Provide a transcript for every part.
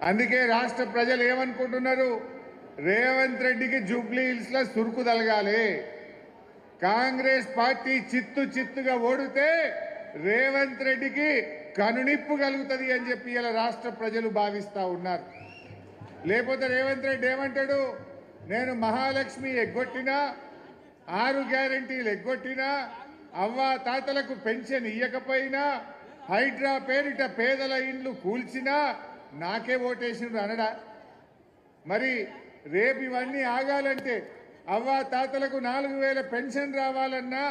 అందుకే రాష్ట్ర ప్రజలు ఏమనుకుంటున్నారు, రేవంత్ రెడ్డికి జూబ్లీ హిల్స్ లో సురుకు తలగాలి, కాంగ్రెస్ పార్టీ చిత్తుగా ఓడితే రేవంత్ రెడ్డికి కనునిప్పు కలుగుతుంది అని చెప్పి ఇలా రాష్ట్ర ప్రజలు భావిస్తా ఉన్నారు. లేకపోతే రేవంత్ రెడ్డి ఏమంటాడు, నేను మహాలక్ష్మి ఎగ్గొట్టినా, 6 గ్యారెంటీలు ఎగ్గొట్టినా, అవ్వా తాతలకు పెన్షన్ ఇయ్యకపోయినా, హైడ్రా పేరిట పేదల ఇండ్లు కూల్చినా నాకే ఓటేసిండ్రు అనడా? మరి రేపు ఇవన్నీ ఆగాలంటే, అవ్వా తాతలకు 4000 పెన్షన్ రావాలన్నా,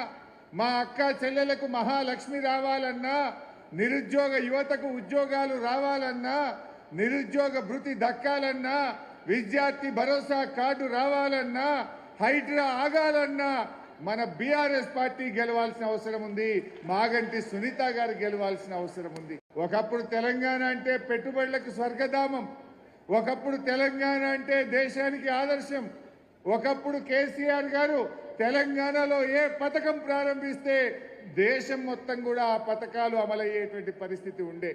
మా అక్క చెల్లెలకు మహాలక్ష్మి రావాలన్నా, నిరుద్యోగ యువతకు ఉద్యోగాలు రావాలన్నా, నిరుద్యోగ భృతి దక్కాలన్నా, విద్యార్థి భరోసా కార్డు రావాలన్నా, హైడ్రా ఆగాలన్నా మన బీఆర్ఎస్ పార్టీ గెలవాల్సిన అవసరం ఉంది, మాగంటి సునీత గారు గెలవాల్సిన అవసరం ఉంది. ఒకప్పుడు తెలంగాణ అంటే పెట్టుబడులకు స్వర్గధామం, ఒకప్పుడు తెలంగాణ అంటే దేశానికి ఆదర్శం, ఒకప్పుడు కేసీఆర్ గారు తెలంగాణలో ఏ పథకం ప్రారంభిస్తే దేశం మొత్తం కూడా ఆ పథకాలు అమలయ్యేటువంటి పరిస్థితి ఉండే.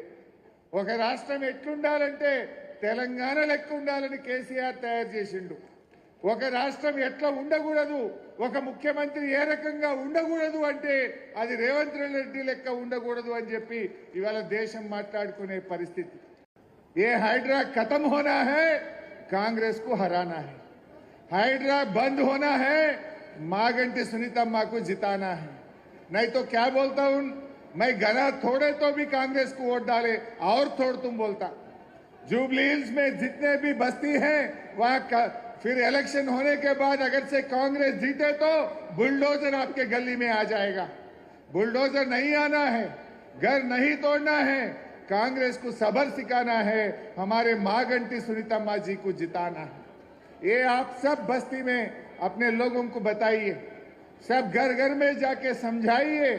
ఒక రాష్ట్రం ఎట్లుండాలంటే తెలంగాణ లెక్క ఉండాలని కేసీఆర్ తయారు చేసిండు. ఒక రాష్ట్రం ఎట్లా ఉండకూడదు, ఒక ముఖ్యమంత్రి ఏ రకంగా ఉండకూడదు అంటే అది రేవంత్ రెడ్డి లెక్క ఉండకూడదు అని చెప్పి ఇవాళ దేశం మాట్లాడుకునే పరిస్థితి. ఏ హైడ్రా खत्म होना है, कांग्रेस को हराना है, हाइड्रा बंद होना है, मागंटी सुनीतम्मा को जिताना है। नहीं तो क्या बोलता हूं मैं, गला थोड़े तो भी कांग्रेस को वोट डाले और थोड़ तुम बोलता। जुबली हिल्स में जितने भी बस्ती हैं वहां फिर इलेक्शन होने के बाद अगर से कांग्रेस जीते तो बुलडोजर आपके गली में आ जाएगा। बुलडोजर नहीं आना है, घर नहीं तोड़ना है, कांग्रेस को सबर सिखाना है, हमारे मागंटी सुनीतम्मा जी को जिताना है। ये आप सब बस्ती में अपने लोगों को बताइए, सब घर घर में जाके समझाइए।